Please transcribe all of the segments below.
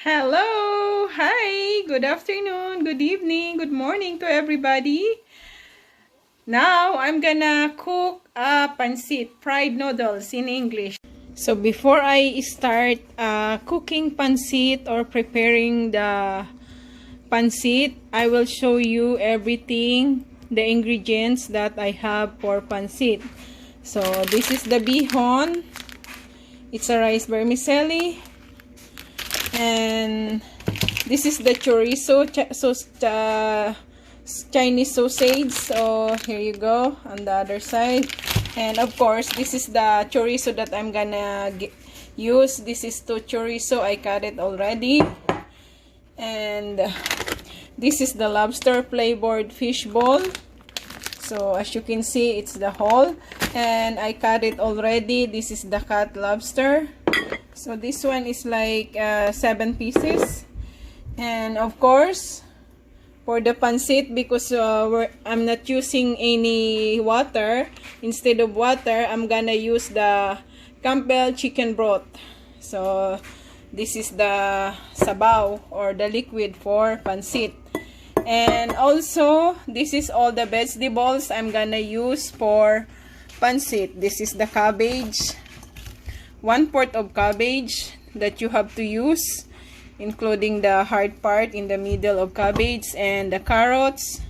Hello! Hi! Good afternoon, good evening, good morning to everybody. Now, I'm gonna cook a pansit, fried noodles in English. So, before I start cooking pansit or preparing the pansit, I will show you everything, the ingredients that I have for pansit. So, this is the bihon. It's a rice vermicelli. And this is the chorizo, Chinese sausage. So here you go on the other side. And of course, this is the chorizo that I'm gonna use. This is the chorizo. I cut it already. And this is the lobster flavored fish ball. So as you can see, it's the whole. And I cut it already. This is the cut lobster. So this one is like 7 pieces. And of course, for the pansit, because I'm not using any water, instead of water, I'm gonna use the Campbell chicken broth. So this is the sabaw or the liquid for pansit. And also, this is all the vegetables I'm gonna use for pansit. This is the cabbage. 1/4 of cabbage that you have to use, including the hard part in the middle of cabbage, and the carrots.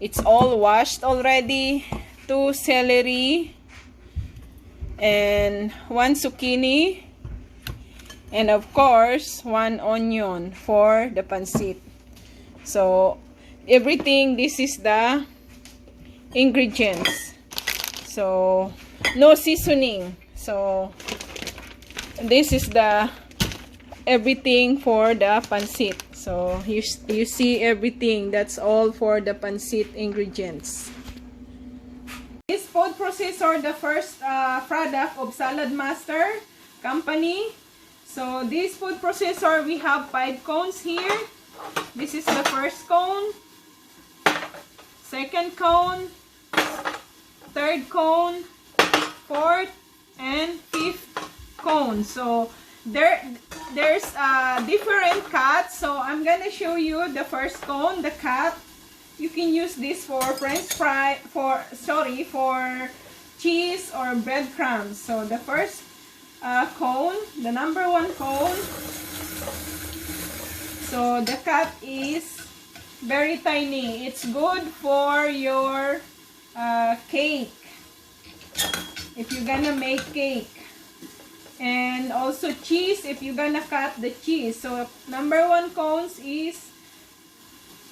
It's all washed already. 2 celery and 1 zucchini, and of course 1 onion for the pansit. So everything, this is the ingredients. So no seasoning. So this is the everything for the pansit. So you see everything. That's all for the pansit ingredients. This food processor, the first product of Saladmaster company. So this food processor, we have 5 cones here. This is the first cone, second cone, third cone, fourth, and 5th cone. So there's different cuts. So I'm gonna show you the first cone, the cut. You can use this for French fry, for cheese or breadcrumbs. So the first cone, the number 1 cone. So the cut is very tiny. It's good for your cake, if you're gonna make cake, and also cheese if you're gonna cut the cheese. So number 1 cones is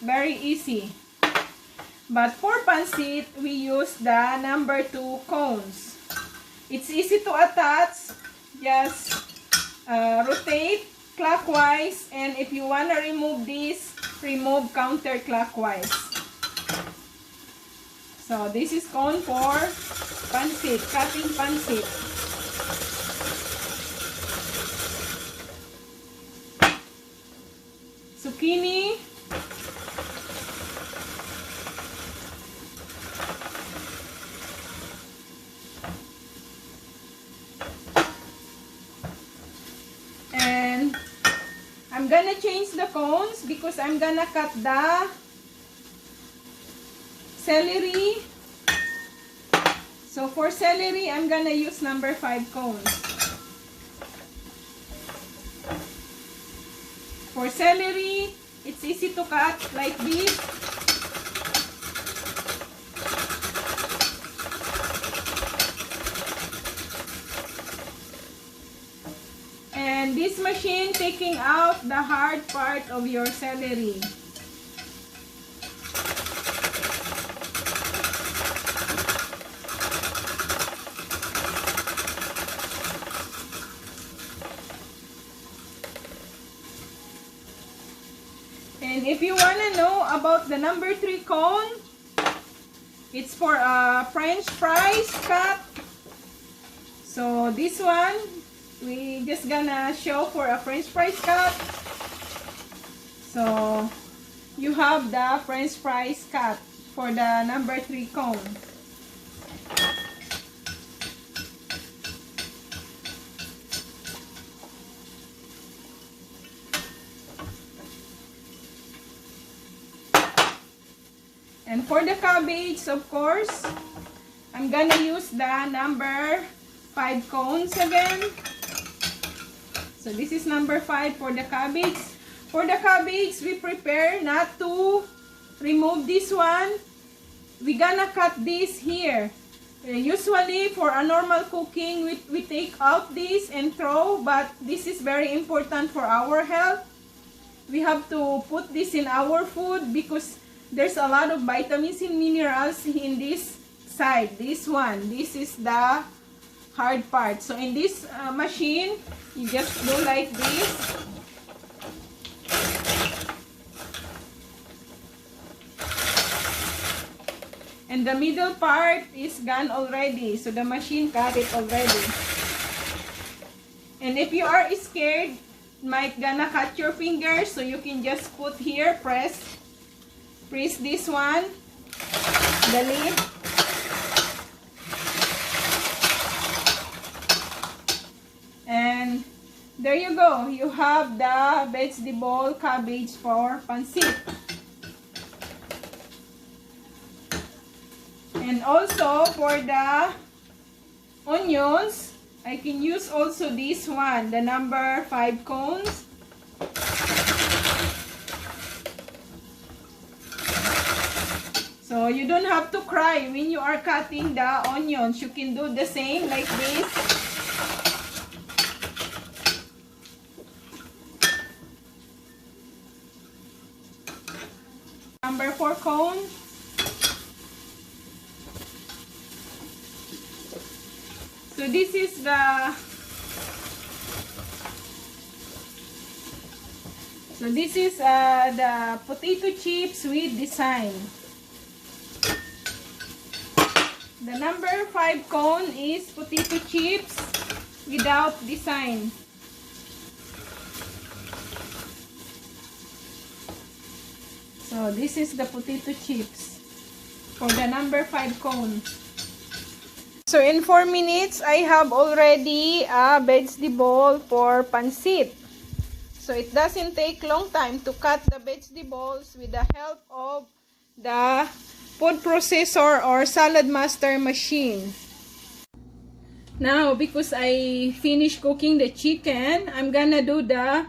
very easy, but for pansit we use the number 2 cones. It's easy to attach. Just rotate clockwise, and if you want to remove this, remove counterclockwise. So this is cone for pansit, cutting pansit. Zucchini. And I'm gonna change the cones because I'm gonna cut the celery. So for celery, I'm gonna use number 5 cones. For celery, it's easy to cut like this. And this machine taking out the hard part of your celery. And if you want to know about the number 3 cone, it's for a French fries cut. So this one, we just gonna show for a French fries cut. So you have the French fries cut for the number 3 cone. And for the cabbage, of course, I'm gonna use the number 5 cones again. So this is number 5 for the cabbage. For the cabbage, we prepare not to remove this one. We're gonna cut this here. Usually for a normal cooking, we take out this and throw, but this is very important for our health. We have to put this in our food because there's a lot of vitamins and minerals in this side. This one, this is the hard part. So in this machine, you just do like this. And the middle part is gone already. So the machine cut it already. And if you are scared, might gonna cut your fingers, so you can just put here, press this one, the lid. And there you go. You have the vegetable cabbage for pansit. And also for the onions, I can use also this one, the number 5 cones. So you don't have to cry when you are cutting the onions. You can do the same like this. Number 4 cone. So this is the potato chips with design. The number 5 cone is potato chips without design. So this is the potato chips for the number 5 cone. So in 4 minutes, I have already a vegetable for pansit. So it doesn't take long time to cut the vegetables with the help of the food processor or Saladmaster machine. Now, because I finished cooking the chicken, I'm gonna do the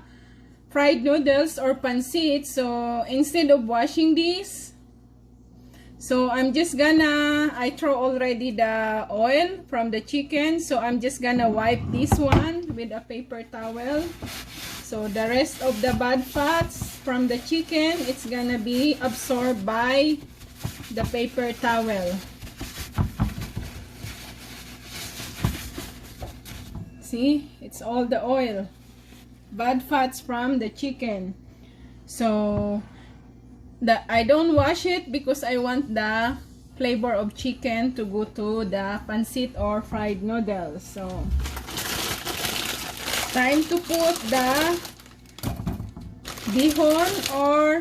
fried noodles or pansit. So instead of washing this, so I'm just gonna, I throw already the oil from the chicken. So I'm just gonna wipe this one with a paper towel. So the rest of the bad fats from the chicken, it's gonna be absorbed by the paper towel. See, it's all the oil, bad fats from the chicken. So I don't wash it because I want the flavor of chicken to go to the pansit or fried noodles. So time to put the bihon or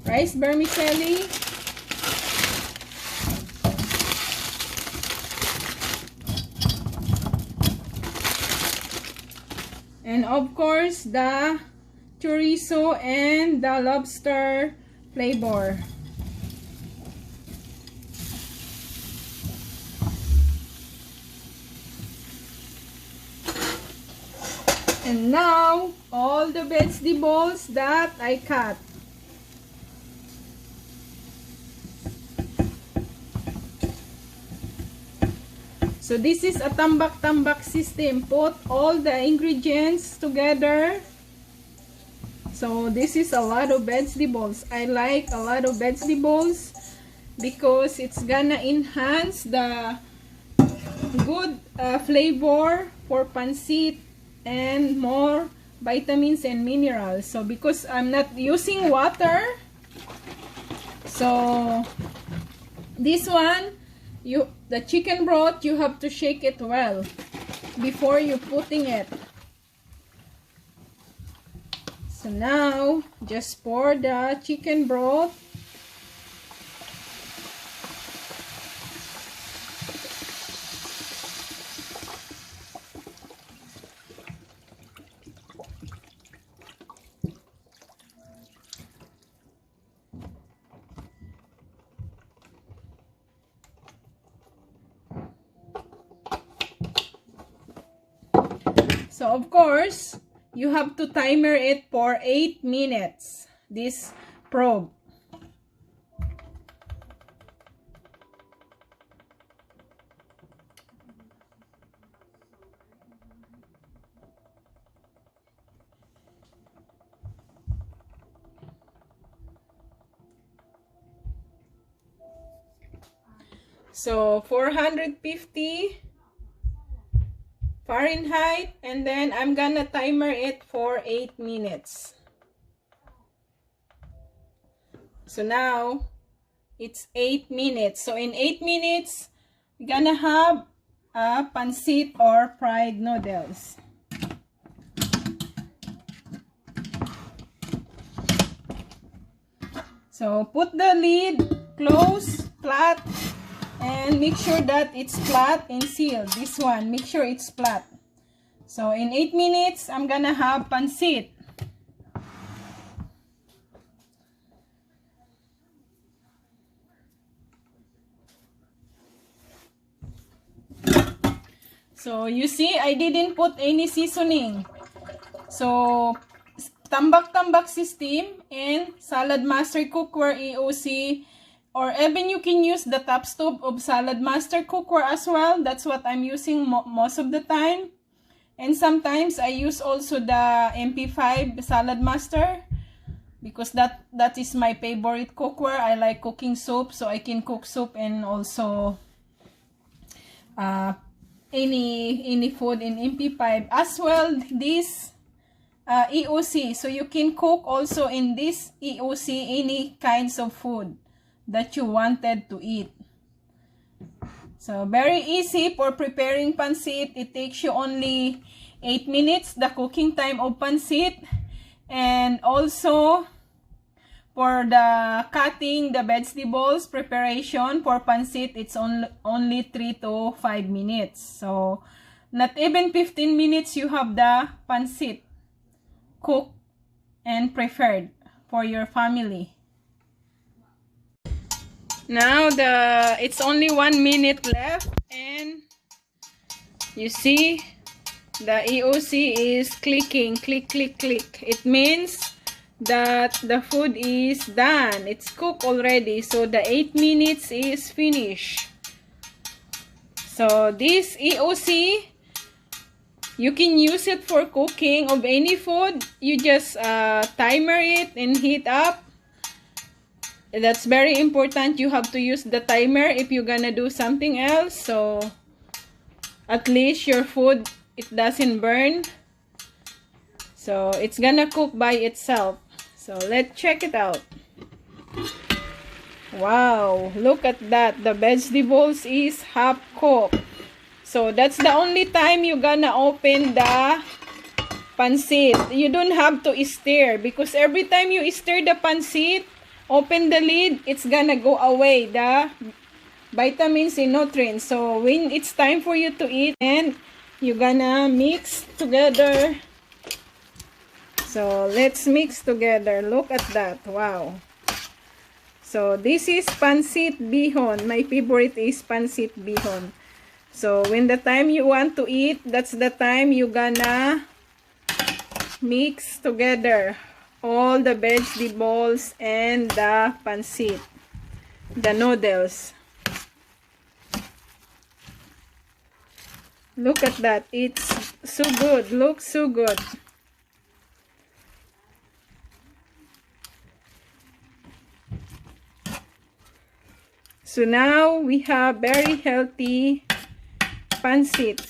rice vermicelli. And of course the chorizo and the lobster flavor. And now all the vegetables that I cut. So this is a tambak-tambak system. Put all the ingredients together. So this is a lot of vegetables. I like a lot of vegetables because it's gonna enhance the good flavor for pansit and more vitamins and minerals. So because I'm not using water, so this one, the chicken broth, you have to shake it well before you putting it. So now just pour the chicken broth. So of course, you have to timer it for 8 minutes. This probe. So 450 Fahrenheit, and then I'm gonna timer it for 8 minutes. So now it's 8 minutes. So in 8 minutes, we're gonna have a pansit or fried noodles. So put the lid close, flat, and make sure that it's flat and sealed. This one, make sure it's flat. So in 8 minutes, I'm gonna have pansit. So you see, I didn't put any seasoning. So tambak-tambak system and Saladmaster Cookware EOC, or even you can use the top stove of Saladmaster Cookware as well. That's what I'm using most of the time. And sometimes I use also the MP5 Saladmaster because that is my favorite cookware. I like cooking soup, so I can cook soup and also any food in MP5 as well. This EOC, so you can cook also in this EOC any kinds of food that you wanted to eat. So very easy for preparing pansit. It takes you only 8 minutes, the cooking time of pansit. And also for the cutting the vegetables preparation for pansit, it's only 3 to 5 minutes. So not even 15 minutes you have the pansit cooked and prepared for your family. Now it's only 1 minute left, and you see the EOC is clicking, click, click, click. It means that the food is done. It's cooked already. So the 8 minutes is finished. So this EOC, you can use it for cooking of any food. You just timer it and heat up. That's very important. You have to use the timer if you're gonna do something else, so at least your food, it doesn't burn. So it's gonna cook by itself. So let's check it out. Wow, look at that. The vegetables is half cooked. So that's the only time you're gonna open the pansit. You don't have to stir, because every time you stir the pansit, open the lid, it's gonna go away the vitamins and nutrients. So when it's time for you to eat, and you're gonna mix together. So let's mix together. Look at that. Wow. So this is pansit bihon. My favorite is pansit bihon. So when the time you want to eat, that's the time you're gonna mix together all the vegetables and the pansit, the noodles. Look at that. It's so good. Looks so good. So now we have very healthy pansit,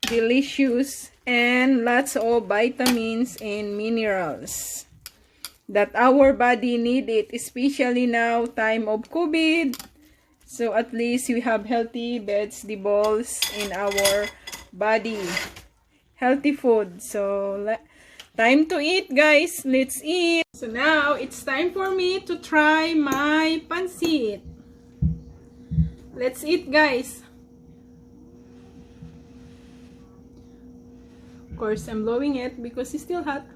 delicious, and lots of vitamins and minerals that our body need it, especially now time of COVID. So at least we have healthy vegetables in our body, healthy food. So time to eat, guys. Let's eat. So now it's time for me to try my pansit. Let's eat, guys. Of course, I'm blowing it because it's still hot.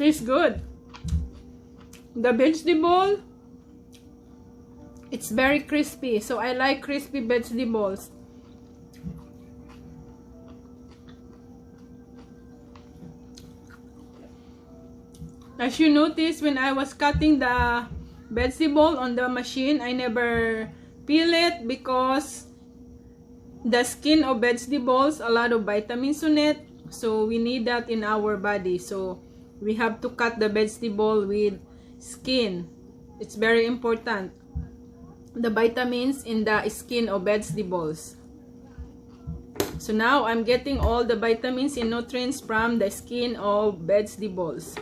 Tastes good. The vegetable, It's very crispy, so I like crispy vegetables. As you notice, when I was cutting the vegetable on the machine, I never peel it because the skin of vegetables, a lot of vitamins on it, so we need that in our body. So we have to cut the vegetable with skin. It's very important, the vitamins in the skin of vegetables. So now I'm getting all the vitamins and nutrients from the skin of vegetables.